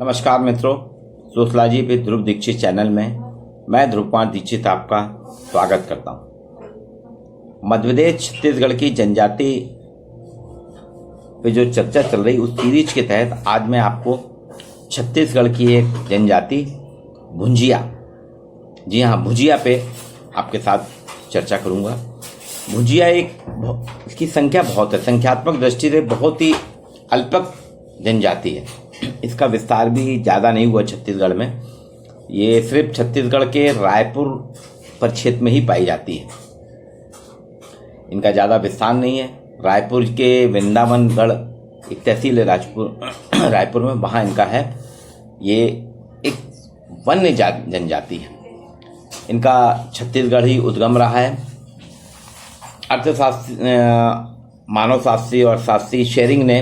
नमस्कार मित्रों, sociology with Dhruv Dikshit channel में मैं ध्रुव कुमार दीक्षित आपका स्वागत करता हूं। मध्य प्रदेश छत्तीसगढ़ की जनजाति पे जो चर्चा चल रही उस सीरीज के तहत आज मैं आपको छत्तीसगढ़ की एक जनजाति भुंजिया, जी हाँ भुजिया पे आपके साथ चर्चा करूंगा। भुजिया इसकी संख्या बहुत है, संख्यात्मक दृष्टि से बहुत ही अल्पक जनजाति है। इसका विस्तार भी ज़्यादा नहीं हुआ छत्तीसगढ़ में, ये सिर्फ छत्तीसगढ़ के रायपुर परिक्षेत्र में ही पाई जाती है। इनका ज़्यादा विस्तार नहीं है। रायपुर के वृंदावनगढ़ एक तहसील है रायपुर में, वहाँ इनका है। ये एक वन्य जनजाति है। इनका छत्तीसगढ़ ही उद्गम रहा है। अर्थशास्त्री, मानव शास्त्री और शास्त्री शेरिंग ने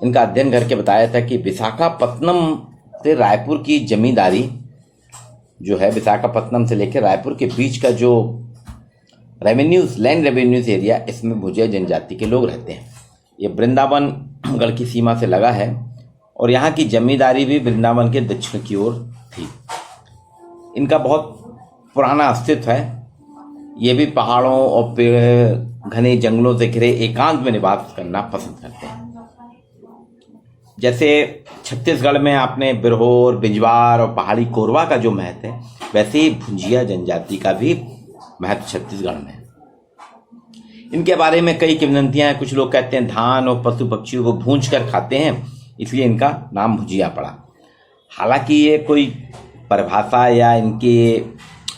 इनका अध्ययन करके बताया था कि विशाखापत्तनम से रायपुर की जमींदारी जो है, विशाखापत्तनम से लेकर रायपुर के बीच का जो लैंड रेवेन्यूज एरिया, इसमें भुजिया जनजाति के लोग रहते हैं। ये वृंदावनगढ़ की सीमा से लगा है और यहाँ की जमींदारी भी वृंदावन के दक्षिण की ओर थी। इनका बहुत पुराना अस्तित्व है। ये भी पहाड़ों और पेड़ घने जंगलों से घिरे एकांत में निवास करना पसंद करते हैं। जैसे छत्तीसगढ़ में आपने बिरहोर, बिजवार और पहाड़ी कोरवा का जो महत्व है, वैसे ही भुजिया जनजाति का भी महत्व छत्तीसगढ़ में है। इनके बारे में कई किंवदंतियां हैं। कुछ लोग कहते हैं धान और पशु पक्षियों को भूंज कर खाते हैं, इसलिए इनका नाम भुजिया पड़ा। हालांकि ये कोई परिभाषा या इनके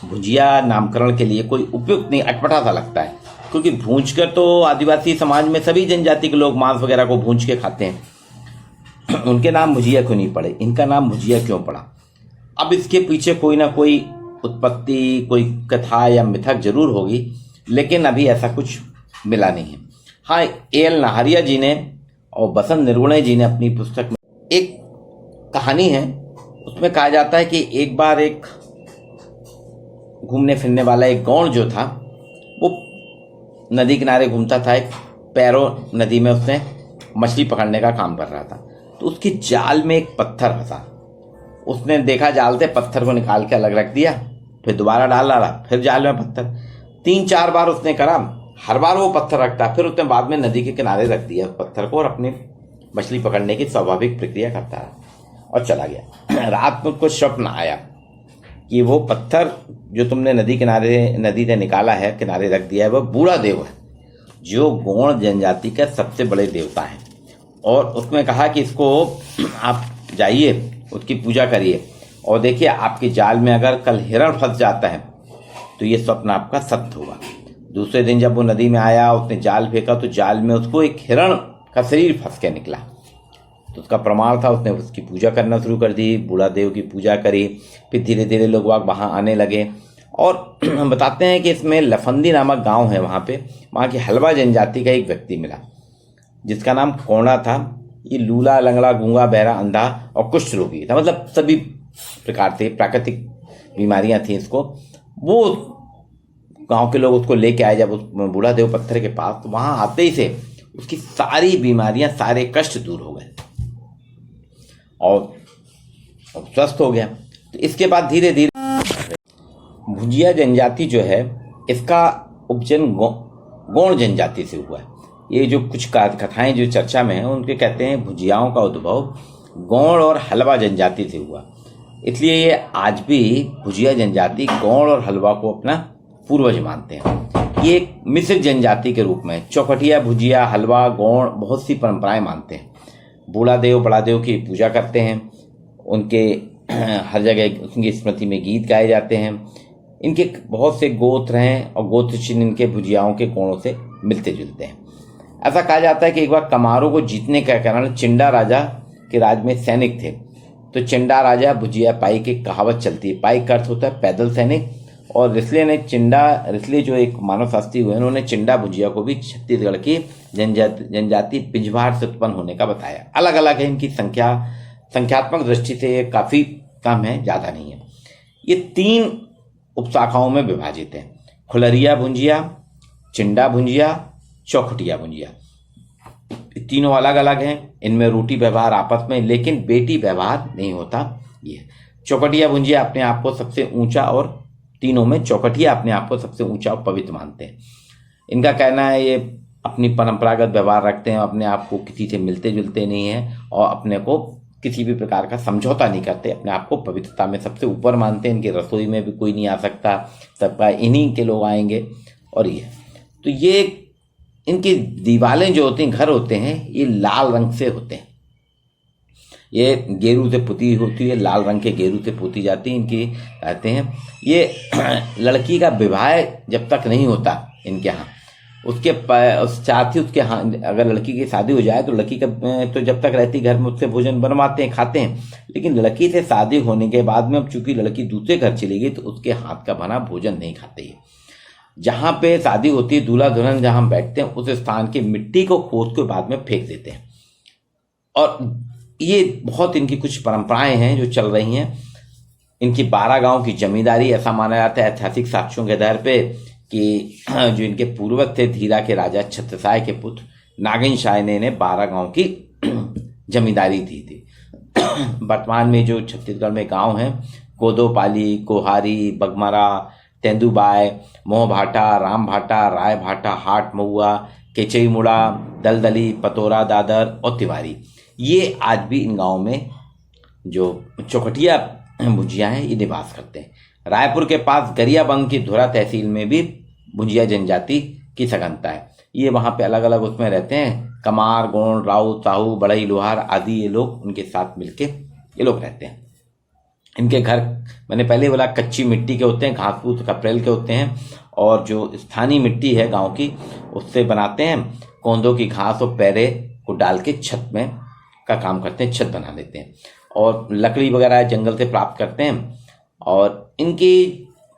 भुजिया नामकरण के लिए कोई उपयुक्त नहीं, अटपटा सा लगता है, क्योंकि भूंज कर तो आदिवासी समाज में सभी जनजाति के लोग मांस वगैरह को भूंज के खाते हैं। उनके नाम भुजिया क्यों नहीं पड़े, इनका नाम भुजिया क्यों पड़ा? अब इसके पीछे कोई ना कोई उत्पत्ति, कोई कथा या मिथक जरूर होगी, लेकिन अभी ऐसा कुछ मिला नहीं है। हाँ, A.L. नाहरिया जी ने और बसंत निर्गुणे जी ने अपनी पुस्तक में एक कहानी है, उसमें कहा जाता है कि एक बार एक घूमने फिरने वाला एक गौड़ जो था, वो नदी किनारे घूमता था। एक पैरो नदी में उसने मछली पकड़ने का काम कर रहा था, तो उसकी जाल में एक पत्थर फंसा। उसने देखा जाल से, पत्थर को निकाल के अलग रख दिया, फिर दोबारा डाल डाला, फिर जाल में पत्थर। 3-4 बार उसने करा, हर बार वो पत्थर रखता, फिर उसने बाद में नदी के किनारे रख दिया पत्थर को और अपनी मछली पकड़ने की स्वाभाविक प्रक्रिया करता रहा और चला गया। रात में उसको स्वप्न आया कि वो पत्थर जो तुमने नदी से निकाला है, किनारे रख दिया है, वह बूढ़ा देव है, जो गौड़ जनजाति का सबसे बड़े देवता है। और उसमें कहा कि इसको आप जाइए, उसकी पूजा करिए और देखिए आपकी जाल में अगर कल हिरण फंस जाता है तो ये स्वप्न आपका सत्य होगा। दूसरे दिन जब वो नदी में आया, उसने जाल फेंका तो जाल में उसको एक हिरण का शरीर फंस के निकला। तो उसका प्रमाण था, उसने उसकी पूजा करना शुरू कर दी, बूढ़ा देव की पूजा करी। फिर धीरे धीरे लोग वहाँ आने लगे और बताते हैं कि इसमें लफंदी नामक गांव है, वहाँ की हलवा जनजाति का एक व्यक्ति मिला जिसका नाम कोणा था। ये लूला, लंगड़ा, गूंगा, बहरा, अंधा और कुष्ठ रोगी था, मतलब सभी प्रकार से प्राकृतिक बीमारियां थी इसको। वो गांव के लोग उसको लेके आए जब उस बूढ़ा देव पत्थर के पास, तो वहां आते ही से उसकी सारी बीमारियां, सारे कष्ट दूर हो गए और स्वस्थ हो गया। तो इसके बाद धीरे धीरे भुजिया जनजाति जो है, इसका उपजन गौड़ जनजाति से हुआ है। ये जो कुछ कथाएं जो चर्चा में हैं, उनके कहते हैं भुजियाओं का उद्भव गौड़ और हलवा जनजाति से हुआ। इसलिए ये आज भी भुजिया जनजाति गौड़ और हलवा को अपना पूर्वज मानते हैं। ये एक मिश्रित जनजाति के रूप में चौखटिया, भुजिया, हलवा, गौड़ बहुत सी परंपराएं मानते हैं। बूढ़ा देव, बड़ा देव की पूजा करते हैं। उनके हर जगह उनकी स्मृति में गीत गाए जाते हैं। इनके बहुत से गोत्र हैं और गोत्र चिन्ह इनके भुजियाओं के गौड़ों से मिलते जुलते हैं। ऐसा कहा जाता है कि एक बार कमारों को जीतने के कारण चिंडा राजा के राज में सैनिक थे, तो चिंडा राजा भुजिया पाई की कहावत चलती है। पाई का अर्थ होता है पैदल सैनिक, और रिसले जो एक मानव शास्त्री हुए, उन्होंने चिंडा भुजिया को भी छत्तीसगढ़ की जनजाति बिजवार से उत्पन्न होने का बताया। अलग अलग है इनकी संख्यात्मक दृष्टि से काफी कम है, ज्यादा नहीं है। ये 3 उपशाखाओं में विभाजित है: खुलरिया भुजिया, चिंडा भुजिया, चौखटिया भुजिया। तीनों अलग अलग हैं, इनमें रोटी व्यवहार आपस में, लेकिन बेटी व्यवहार नहीं होता। ये चौकटिया भुंजिया अपने आप को सबसे ऊंचा, और तीनों में चौकटिया अपने आप को सबसे ऊंचा और पवित्र मानते हैं। इनका कहना है ये अपनी परंपरागत व्यवहार रखते हैं, अपने आप को किसी से मिलते जुलते नहीं हैं और अपने को किसी भी प्रकार का समझौता नहीं करते, अपने आप को पवित्रता में सबसे ऊपर मानते हैं। इनकी रसोई में भी कोई नहीं आ सकता, सबका इन्हीं के लोग आएंगे। और ये इनकी दीवारें जो होती हैं, घर होते हैं, ये लाल रंग से होते हैं। ये गेरू से पुती होती है, लाल रंग के गेरू से पोती जाती है। इनकी कहते हैं ये लड़की का विवाह जब तक नहीं होता इनके यहाँ, उसके साथ ही उसके हाँ, अगर लड़की की शादी हो जाए तो लड़की का तो जब तक रहती घर में उससे भोजन बनवाते हैं, खाते हैं। लेकिन लड़की से शादी होने के बाद में अब चूंकि लड़की दूसरे घर चली गई तो उसके हाथ का बना भोजन नहीं खाते हैं। जहाँ पे शादी होती है, दूल्हा दुल्हन जहाँ बैठते हैं, उस स्थान की मिट्टी को खोद के बाद में फेंक देते हैं। और ये बहुत इनकी कुछ परंपराएं हैं जो चल रही हैं। इनकी 12 गांव की जमींदारी, ऐसा माना जाता है ऐतिहासिक साक्ष्यों के आधार पे कि जो इनके पूर्वज थे धीरा के राजा छत्रसाय के पुत्र नागिन शाह ने 12 गांव की जमींदारी दी थी। वर्तमान में जो छत्तीसगढ़ में गांव हैं, कोदोपाली, कोहारी, बगमरा, तेंदुबाई, मोहभाटा, रामभाटा, रायभाटा, हाट महुआ, केचई मुड़ा, दलदली, पतोरा, दादर और तिवारी, ये आज भी इन गाँव में जो चौकटिया भुजिया हैं ये निवास करते हैं। रायपुर के पास गरियाबंद की धुरा तहसील में भी भुजिया जनजाति की सघनता है। ये वहाँ पे अलग अलग उसमें रहते हैं, कमार, गोंड, राउत, साहू, बढ़ई, लोहार आदि ये लोग उनके साथ मिलके ये लोग रहते हैं। इनके घर मैंने पहले बोला कच्ची मिट्टी के होते हैं, घास फूस कपड़ेल के होते हैं, और जो स्थानीय मिट्टी है गांव की उससे बनाते हैं। कोंदों की घास और पैरे को डाल के छत में का काम करते हैं, छत बना लेते हैं। और लकड़ी वगैरह जंगल से प्राप्त करते हैं, और इनकी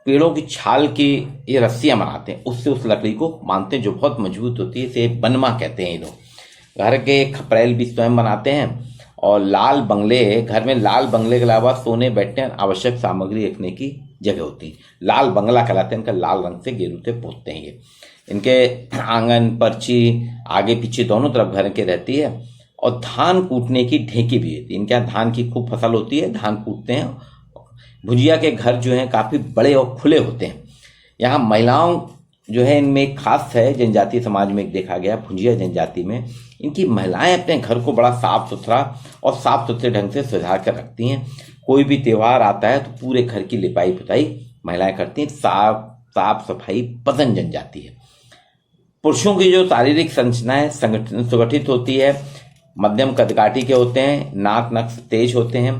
पेड़ों की छाल की ये रस्सियाँ बनाते हैं, उससे उस लकड़ी को बांधते हैं जो बहुत मजबूत होती है। इसे बनमा कहते हैं ये लोग। घर के खपरेल भी स्वयं बनाते हैं। और लाल बंगले, घर में लाल बंगले के अलावा सोने बैठने आवश्यक सामग्री रखने की जगह होती है। लाल बंगला कहलाते हैं। इनका लाल रंग से गेरू से पोतते हैं ये। इनके आंगन, पर्ची आगे पीछे दोनों तरफ घर के रहती है। और धान कूटने की ढेंकी भी होती है। इनके यहाँ धान की खूब फसल होती है, धान कूटते हैं। भुजिया के घर जो हैं काफ़ी बड़े और खुले होते हैं। यहाँ महिलाओं जो है, इनमें एक खास है जनजातीय समाज में एक देखा गया, भुजिया जनजाति में इनकी महिलाएं अपने घर को बड़ा साफ सुथरा और साफ सुथरे ढंग से सजा कर रखती हैं। कोई भी त्यौहार आता है तो पूरे घर की लिपाई पुताई महिलाएं करती हैं। साफ सफाई पसंद जनजाति है। पुरुषों की जो शारीरिक संरचना है संगठित होती है, मध्यम कदकाठी के होते हैं, नाक नक्श तेज होते हैं।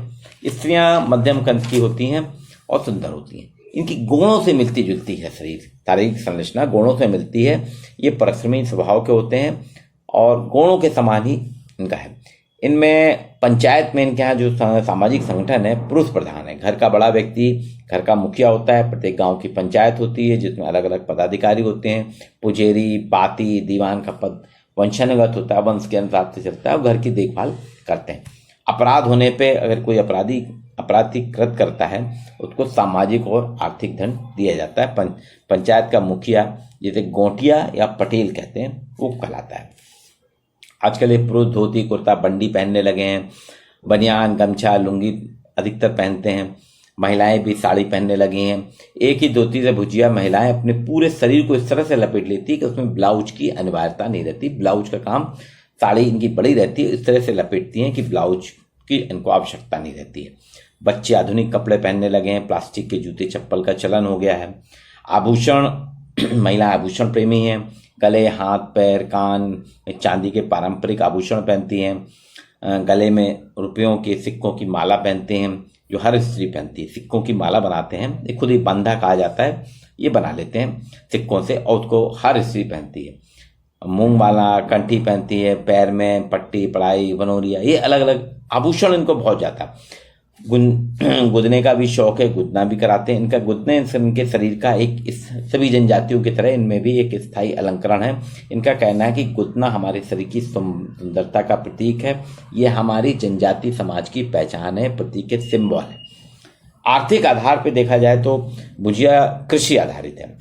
स्त्रियां मध्यम कद की होती हैं और सुंदर होती हैं। इनकी गुणों से मिलती जुलती है शरीर, शारीरिक संरचना गुणों से मिलती है। ये परिश्रमी स्वभाव के होते हैं और गुणों के समान ही इनका है। इनमें पंचायत में इनके यहाँ जो सामाजिक संगठन है पुरुष प्रधान है। घर का बड़ा व्यक्ति घर का मुखिया होता है। प्रत्येक गांव की पंचायत होती है जिसमें अलग अलग पदाधिकारी होते हैं। पुजेरी, पाती, दीवान का पद वंशानुगत होता है, वंश के अनुसार से चलता है और घर की देखभाल करते हैं। अपराध होने पे अगर कोई अपराधिकृत करता है उसको सामाजिक और आर्थिक दंड दिया जाता है। पंचायत का मुखिया जिसे गोटिया या पटेल कहते हैं वो कहलाता है। आजकल ये पुरुष धोती कुर्ता बंडी पहनने लगे हैं, बनियान गमछा लुंगी अधिकतर पहनते हैं। महिलाएं भी साड़ी पहनने लगी हैं। एक ही धोती से भुजिया महिलाएं अपने पूरे शरीर को इस तरह से लपेट लेती है कि उसमें ब्लाउज की अनिवार्यता नहीं रहती। ब्लाउज का काम साड़ी इनकी बड़ी रहती है, इस तरह से लपेटती हैं कि ब्लाउज की इनको आवश्यकता नहीं रहती है। बच्चे आधुनिक कपड़े पहनने लगे हैं, प्लास्टिक के जूते चप्पल का चलन हो गया है। आभूषण, महिला आभूषण प्रेमी हैं। गले, हाथ, पैर, कान में चांदी के पारंपरिक आभूषण पहनती हैं। गले में रुपयों के सिक्कों की माला पहनते हैं जो हर स्त्री पहनती है। सिक्कों की माला बनाते हैं, ये खुद ही बंधा कहा जाता है, ये बना लेते हैं सिक्कों से और उसको हर स्त्री पहनती है। मूंग माला, कंठी पहनती है, पैर में पट्टी, पढ़ाई, बनोरिया, ये अलग अलग आभूषण इनको बहुत जाता है। गुदने का भी शौक है, गुदना भी कराते हैं। इनका गुदने इनके शरीर का एक सभी जनजातियों की तरह इनमें भी एक स्थायी अलंकरण है। इनका कहना है कि गुदना हमारे शरीर की सुंदरता का प्रतीक है। ये हमारी जनजाति समाज की पहचान है, प्रतीक है, सिंबल है। आर्थिक आधार पर देखा जाए तो भुजिया कृषि आधारित है।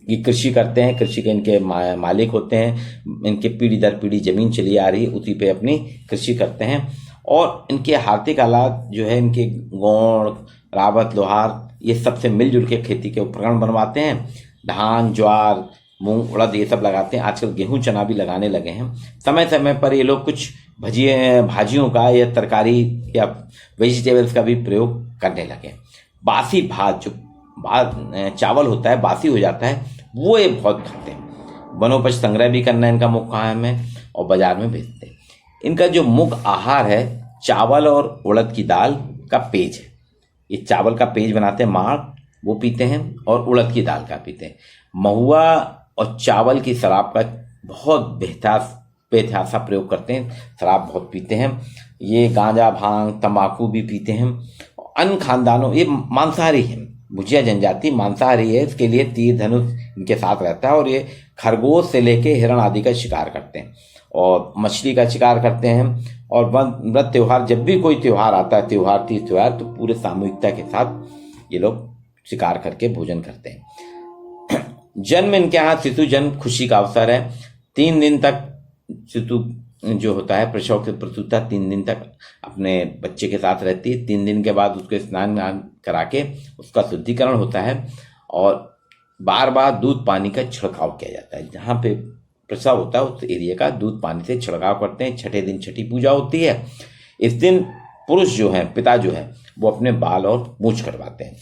ये कृषि करते हैं, कृषि के इनके मालिक होते हैं, इनके पीढ़ी दर पीढ़ी जमीन चली आ रही है, उसी पे अपनी कृषि करते हैं। और इनके आर्थिक हालात जो है, इनके गौड़, रावत, लोहार, ये सबसे मिलजुल के खेती के उपकरण बनवाते हैं। धान, ज्वार, मूंग, उड़द ये सब लगाते हैं। आजकल गेहूं, चना भी लगाने लगे हैं। समय समय पर ये लोग कुछ भाजियों का या तरकारी या वेजिटेबल्स का भी प्रयोग करने लगे। बासी भात, जो चावल होता है बासी हो जाता है, वो ये बहुत खाते हैं। वनोपज संग्रह भी करना इनका मुख्य काम है और बाजार में बेचते हैं। इनका जो मुख्य आहार है, चावल और उड़द की दाल का पेज है। ये चावल का पेज बनाते हैं, माड़, वो पीते हैं, और उड़द की दाल का पीते हैं। महुआ और चावल की शराब का बहुत बेहतासा प्रयोग करते हैं, शराब बहुत पीते हैं। ये गांजा, भांग, तंबाकू भी पीते हैं। अन्य खानदानों, ये मांसाहारी है, भुजिया जनजाति मांसाहारी है, इसके लिए तीर धनुष इनके साथ रहता है। और ये खरगोश से लेके हिरण आदि का शिकार करते हैं और मछली का शिकार करते हैं। और व्रत त्योहार, जब भी कोई त्योहार आता है, तीज त्योहार, तो पूरे सामूहिकता के साथ ये लोग शिकार करके भोजन करते हैं। जन्म इनके यहाँ शिशु जन्म खुशी का अवसर है। 3 दिन तक शिशु जो होता है, प्रसव के प्रसूता 3 दिन तक अपने बच्चे के साथ रहती है। 3 दिन के बाद उसके स्नान करा के उसका शुद्धिकरण होता है और बार बार दूध पानी का छिड़काव किया जाता है। जहाँ पे प्रसव होता है उस एरिया का दूध पानी से छिड़काव करते हैं। 6ठे दिन छठी पूजा होती है। इस दिन पुरुष जो है, पिता जो है, वो अपने बाल और मूछ कटवाते हैं।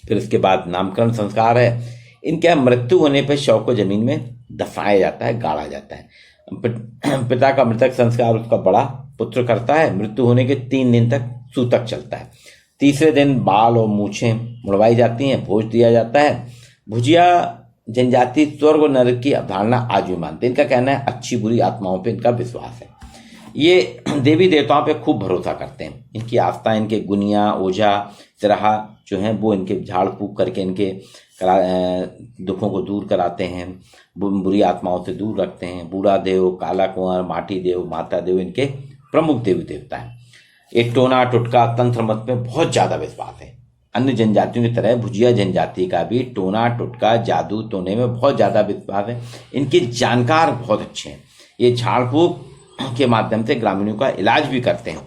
फिर इसके बाद नामकरण संस्कार है। इनके मृत्यु होने पर शव को जमीन में दफनाया जाता है, गाड़ा जाता है। पिता का मृतक संस्कार उसका बड़ा पुत्र करता है। मृत्यु होने के 3 दिन तक सूतक चलता है। तीसरे दिन बाल और मूछें मुड़वाई जाती हैं, भोज दिया जाता है। भुजिया जनजाति स्वर्ग और नरक की अवधारणा आज भी मानते हैं। इनका कहना है अच्छी बुरी आत्माओं पे इनका विश्वास है। ये देवी देवताओं पे खूब भरोसा करते हैं। इनकी आस्था, इनके गुनिया, ओझा, सिराहा जो हैं, वो इनके झाड़ फूक करके इनके दुखों को दूर कराते हैं, बुरी आत्माओं से दूर रखते हैं। बूढ़ा देव, काला कुंवर, माटी देव, माता देव इनके प्रमुख देवी देवता हैं। एक टोना टुटका तंत्र मत में बहुत ज्यादा विश्वास है। अन्य जनजातियों की तरह भुजिया जनजाति का भी टोना टुटका, जादू टोने में बहुत ज्यादा विश्वास है। इनके जानकार बहुत अच्छे हैं। ये झाड़ फूक के माध्यम से ग्रामीणों का इलाज भी करते हैं।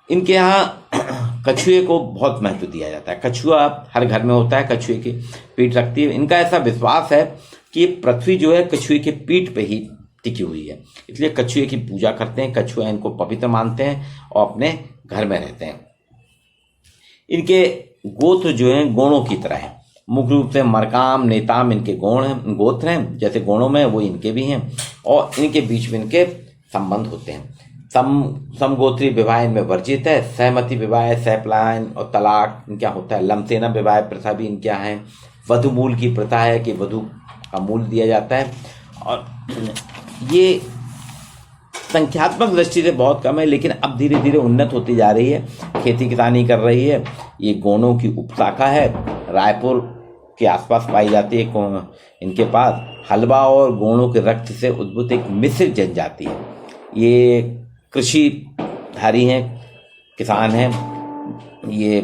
इनके यहाँ कछुए को बहुत महत्व दिया जाता है। कछुआ हर घर में होता है, कछुए की पीठ रखती है। इनका ऐसा विश्वास है कि पृथ्वी जो है कछुए की पीठ पे ही टिकी हुई है, इसलिए कछुए की पूजा करते हैं। कछुआ इनको पवित्र मानते हैं और अपने घर में रहते हैं। इनके गोत्र जो हैं गोणों की तरह है। मुख्य रूप से मरकाम, नेताम इनके गोत्र हैं, जैसे गोणों में वो इनके भी हैं। और इनके बीच में इनके संबंध होते हैं। समगोत्री विवाह इनमें वर्जित है। सहमति विवाह, सहपलायन और तलाक इनका होता है। लमसेना विवाह प्रथा भी इनके यहाँ है। वधु मूल की प्रथा है कि वधु का मूल दिया जाता है। और ये संख्यात्मक दृष्टि से बहुत कम है, लेकिन अब धीरे धीरे उन्नत होती जा रही है, खेती किसानी कर रही है। ये गोणों की उपशाखा है, रायपुर के आसपास पाई जाती है। इनके पास हलवा और गोणों के रक्त से उद्भूत एक मिश्रित जनजाति है। ये कृषिधारी हैं, किसान हैं, ये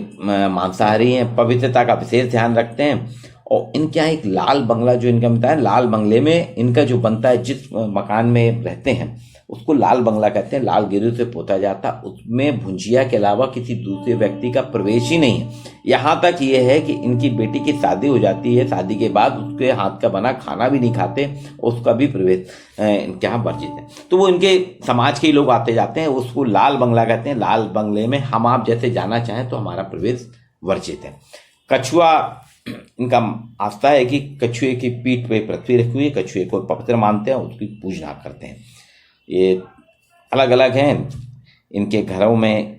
मांसाहारी हैं, पवित्रता का विशेष ध्यान रखते हैं। और इनके यहाँ एक लाल बंगला जो इनका मिलता है, लाल बंगले में इनका जो बनता है, जिस मकान में रहते हैं उसको लाल बंगला कहते हैं। लाल गिरी से पोता जाता, उसमें भुंजिया के अलावा किसी दूसरे व्यक्ति का प्रवेश ही नहीं है। यहाँ तक ये है कि इनकी बेटी की शादी हो जाती है, शादी के बाद उसके हाथ का बना खाना भी नहीं खाते, उसका भी प्रवेश इनके यहाँ वर्जित है। तो वो इनके समाज के ही लोग आते जाते हैं, उसको लाल बंगला कहते हैं। लाल बंगले में हम आप जैसे जाना चाहें तो हमारा प्रवेश वर्जित है। कछुआ इनका आस्था है कि कछुए की पीठ पे पृथ्वी रखी हुई है, कछुए को पवित्र मानते हैं, उसकी पूजना करते हैं। ये अलग अलग हैं। इनके घरों में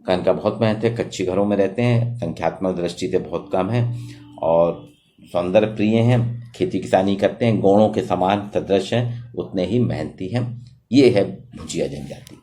का इनका बहुत महत्व है। कच्चे घरों में रहते हैं, संख्यात्मक दृष्टि से बहुत कम है और सौंदर्य प्रिय हैं। खेती किसानी करते हैं, गौणों के समान सदृश हैं, उतने ही मेहनती हैं। ये है भुजिया जनजाति।